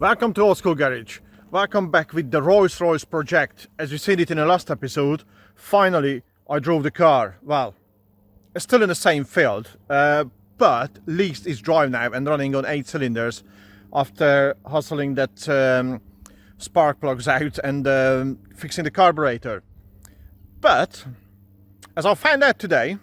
Welcome to Old School Garage. Welcome back with the Rolls-Royce project. As you seen it in the last episode, finally I drove the car. Well, it's still in the same field, but at least it's drive now and running on 8 cylinders after hustling that spark plugs out and fixing the carburetor. But as I found out today,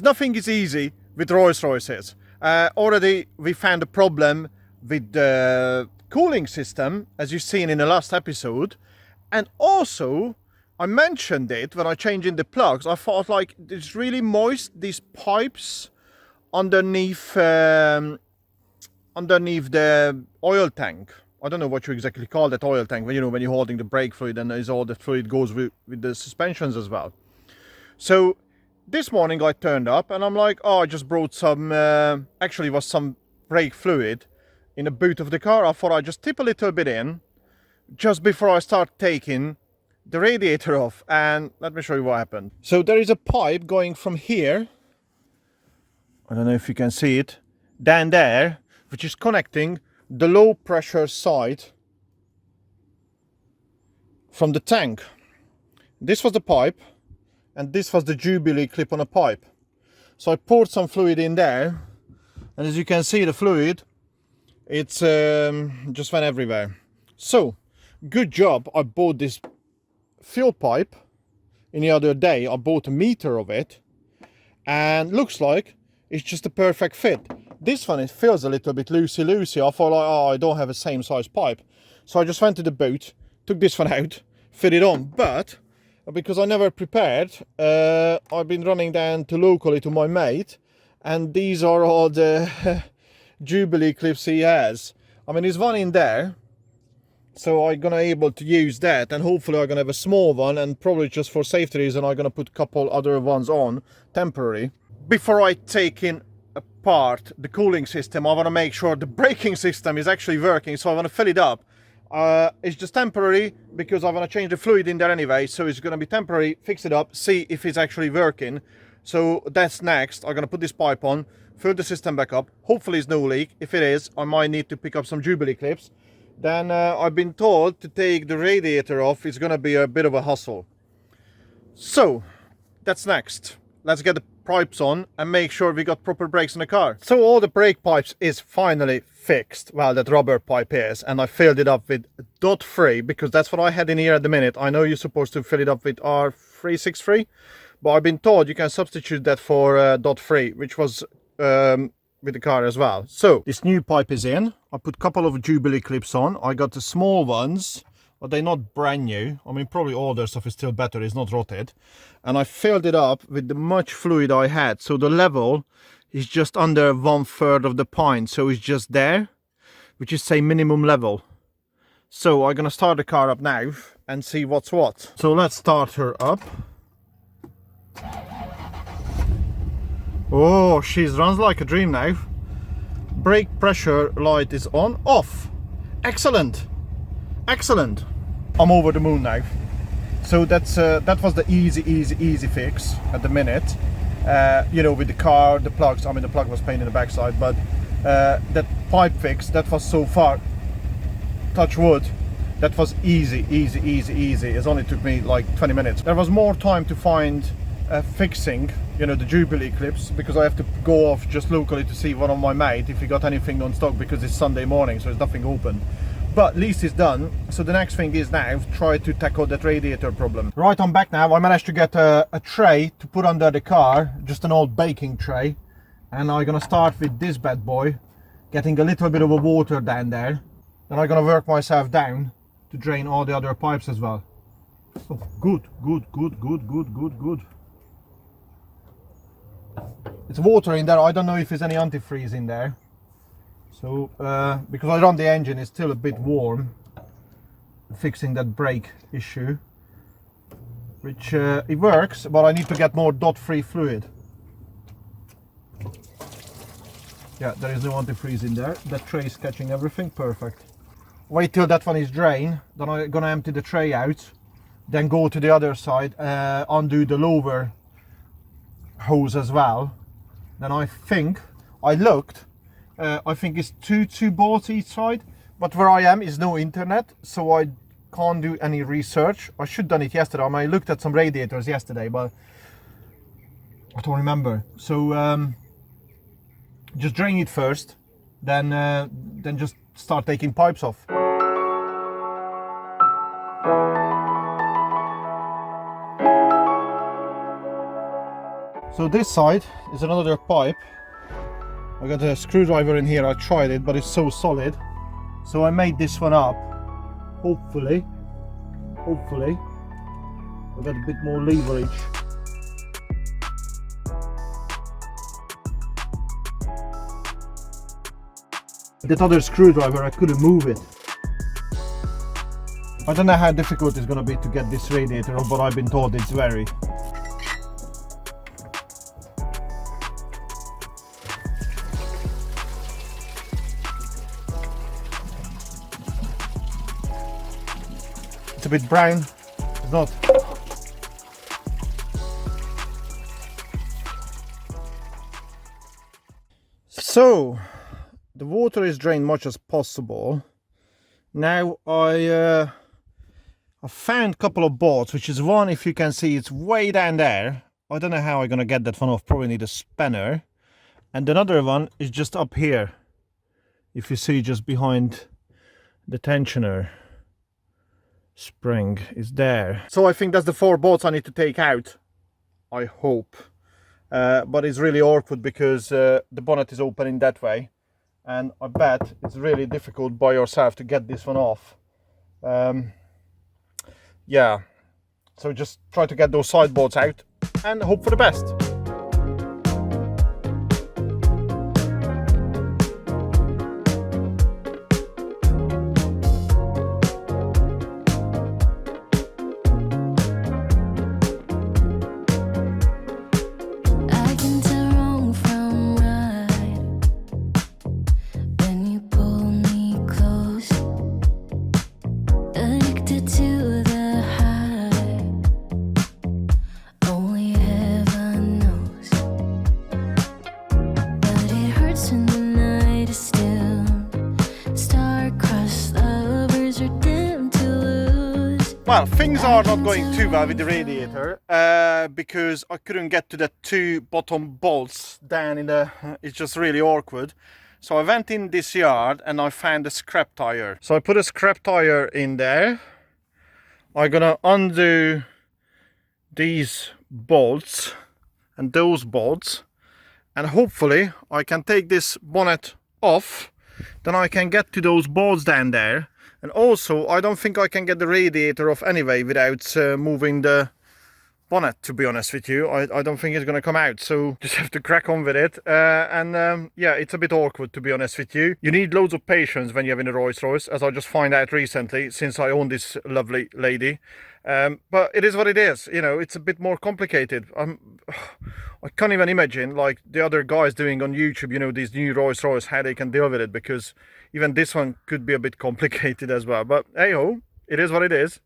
nothing is easy with Rolls-Royces. Already we found a problem with the cooling system, as you've seen in the last episode, and also I mentioned it when I changed in the plugs. I thought like it's really moist, these pipes underneath the oil tank. I don't know what you exactly call that oil tank, when you're holding the brake fluid and all the fluid goes with the suspensions as well. So this morning I turned up and I'm like, oh, I just brought some actually was some brake fluid in the boot of the car. I thought I'd just tip a little bit in just before I start taking the radiator off, and let me show you what happened. So there is a pipe going from here, I don't know if you can see it, down there, which is connecting the low pressure side from the tank. This was the pipe and this was the Jubilee clip on a pipe. So I poured some fluid in there, and as you can see, the fluid, it's just went everywhere. So good job I bought this fuel pipe in the other day. I bought a meter of it and looks like it's just a perfect fit. This one, it feels a little bit loosey. I thought like, oh, I don't have the same size pipe, so I just went to the boot, took this one out, fit it on. But because I never prepared, I've been running down to locally to my mate, and these are all the Jubilee clips he has. I mean, there's one in there, so I'm gonna able to use that, and hopefully I'm gonna have a small one, and probably just for safety reason I'm gonna put a couple other ones on temporary. Before I take in apart the cooling system, I want to make sure the braking system is actually working, so I want to fill it up. It's just temporary because I want to change the fluid in there anyway, so it's gonna be temporary. Fix it up, see if it's actually working. So that's next. I'm gonna put this pipe on, fill the system back up. Hopefully it's no leak. If it is, I might need to pick up some Jubilee clips. Then I've been told to take the radiator off. It's gonna be a bit of a hustle. So that's next. Let's get the pipes on and make sure we got proper brakes in the car. So all the brake pipes is finally fixed. Well, that rubber pipe is, and I filled it up with .3 because that's what I had in here at the minute. I know you're supposed to fill it up with R363, but I've been told you can substitute that for .3, which was with the car as well. So this new pipe is in. I put a couple of Jubilee clips on. I got the small ones, but they're not brand new. I mean, probably older stuff is still better, it's not rotted. And I filled it up with the much fluid I had, so the level is just under 1/3 of the pint, so it's just there, which is say minimum level. So I'm gonna start the car up now and see what's what. So let's start her up. Oh, she runs like a dream now. Brake pressure light is on, off. Excellent. Excellent. I'm over the moon now. So that's that was the easy fix at the minute. With the car, the plugs. I mean, the plug was pain in the backside, but that pipe fix, that was so far, touch wood, that was easy. It only took me like 20 minutes. There was more time to find fixing, the Jubilee clips, because I have to go off just locally to see one of my mate if he got anything on stock, because it's Sunday morning, so there's nothing open. But at least it's done. So the next thing is now try to tackle that radiator problem. Right, I'm back now. I managed to get a tray to put under the car, just an old baking tray, and I'm gonna start with this bad boy, getting a little bit of a water down there. Then I'm gonna work myself down to drain all the other pipes as well. Oh, good. It's water in there. I don't know if there's any antifreeze in there. So, because I run the engine, it's still a bit warm, fixing that brake issue, which it works, but I need to get more .3 fluid. Yeah, there is no antifreeze in there. That tray is catching everything, perfect. Wait till that one is drained, then I'm gonna empty the tray out, then go to the other side, undo the lower hose as well. Then I think, I looked, I think it's two bolts each side, But where I am is no internet, so I can't do any research. I should have done it yesterday. I looked at some radiators yesterday, but I don't remember. So just drain it first, then just start taking pipes off. So this side is another pipe. I got a screwdriver in here. I tried it, but it's so solid. So I made this one up. Hopefully, I got a bit more leverage. That other screwdriver, I couldn't move it. I don't know how difficult it's going to be to get this radiator off, but I've been told it's very. It's a bit brown. It's not. So the water is drained much as possible. Now I found a couple of bolts, which is one, if you can see, it's way down there. I don't know how I'm gonna get that one off. Probably need a spanner. And another one is just up here, if you see, just behind the tensioner spring is there. So I think that's the 4 bolts I need to take out, I hope. But it's really awkward because the bonnet is opening that way, and I bet it's really difficult by yourself to get this one off. Yeah, so just try to get those side bolts out and hope for the best. Well, things are not going too well with the radiator because I couldn't get to the 2 bottom bolts down in the... It's just really awkward. So I went in this yard and I found a scrap tire. So I put a scrap tire in there. I'm gonna undo these bolts and those bolts, and hopefully I can take this bonnet off. Then I can get to those bolts down there. And also, I don't think I can get the radiator off anyway without moving the bonnet, to be honest with you. I don't think it's going to come out, so just have to crack on with it. Yeah, it's a bit awkward, to be honest with you. You need loads of patience when you're in a Rolls-Royce, as I just found out recently, since I own this lovely lady. But it is what it is, you know, it's a bit more complicated. I can't even imagine, like, the other guys doing on YouTube, you know, these new Rolls-Royce, how they can deal with it, because even this one could be a bit complicated as well. But hey-ho, it is what it is.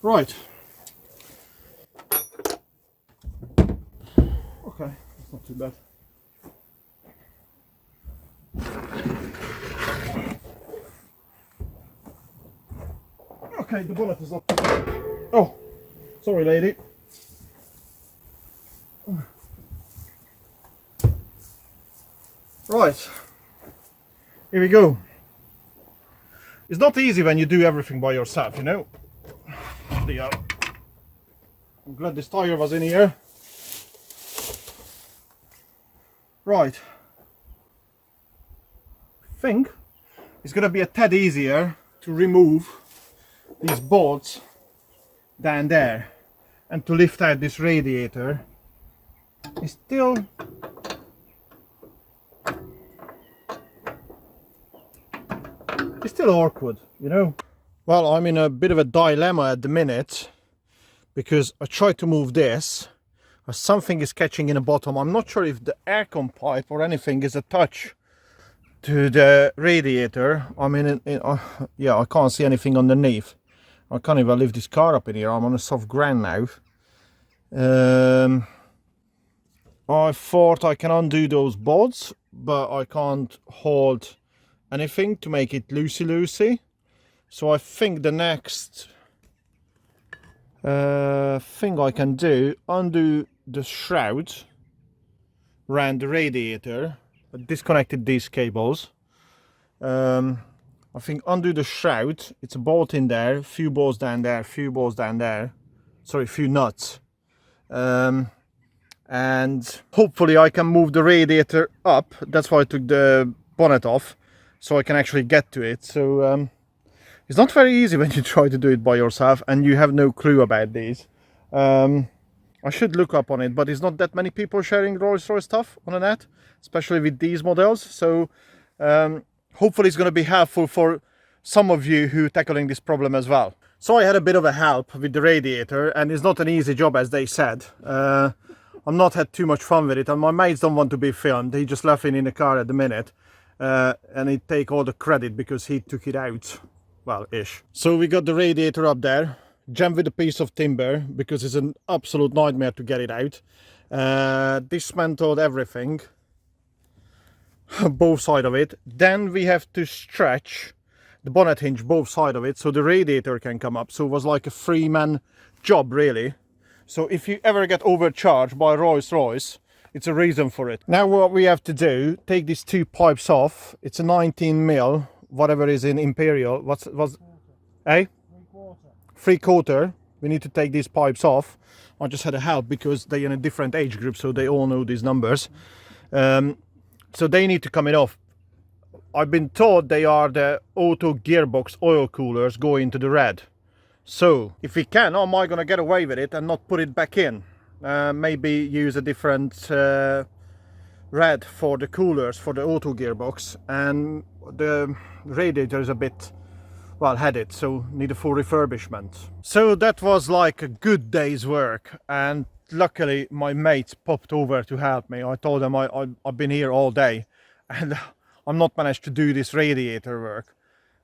Right. Okay, that's not too bad. Okay, the bonnet is up. Oh, sorry, lady. Right, here we go. It's not easy when you do everything by yourself, you know. I'm glad this tire was in here. Right. I think it's going to be a tad easier to remove these bolts down there and to lift out this radiator. It's still awkward, you know. Well, I'm in a bit of a dilemma at the minute because I tried to move this, something is catching in the bottom. I'm not sure if the aircon pipe or anything is attached to the radiator. I mean, yeah, I can't see anything underneath. I can't even lift this car up in here. I'm on a soft ground now. I thought I can undo those bolts, but I can't hold anything to make it loosey. So I think the next thing I can do, undo the shroud around the radiator. I disconnected these cables. I think undo the shroud. It's a bolt in there, a few bolts down there, a few bolts down there. Sorry, a few nuts. And hopefully I can move the radiator up. That's why I took the bonnet off, so I can actually get to it. So it's not very easy when you try to do it by yourself and you have no clue about these. I should look up on it, but there's not that many people sharing Rolls-Royce stuff on the net, especially with these models. So hopefully it's going to be helpful for some of you who are tackling this problem as well. So I had a bit of a help with the radiator, and it's not an easy job, as they said. I've not had too much fun with it, and my mates don't want to be filmed. He just left it in the car at the minute, and he take all the credit because he took it out, well, ish. So we got the radiator up there, jammed with a piece of timber because it's an absolute nightmare to get it out. Dismantled everything, both sides of it. Then we have to stretch the bonnet hinge both sides of it so the radiator can come up. So it was like a three-man job, really. So if you ever get overcharged by Rolls-Royce, it's a reason for it. Now what we have to do, take these two pipes off. It's a 19 mil, whatever is in Imperial. What's eh? 3/4. We need to take these pipes off. I just had a help because they're in a different age group, so they all know these numbers. So they need to come it off. I've been told they are the auto gearbox oil coolers going into the red. So if we can, am I gonna get away with it and not put it back in? Maybe use a different red for the coolers for the auto gearbox, and the radiator is a bit well headed, so need a full refurbishment. So that was like a good day's work, and luckily my mates popped over to help me. I told them I've been here all day and I'm not managed to do this radiator work.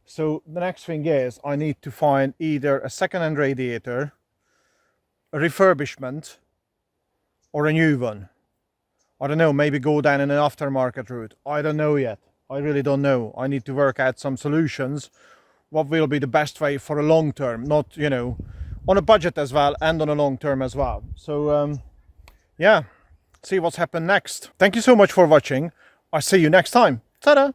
So the next thing is I need to find either a second-hand radiator, a refurbishment, or a new one. I don't know, maybe go down in an aftermarket route. I don't know yet. I really don't know. I need to work out some solutions. What will be the best way for a long term, not, you know, on a budget as well and on a long term as well. So yeah, see what's happened next. Thank you so much for watching. I'll see you next time. Ta-da!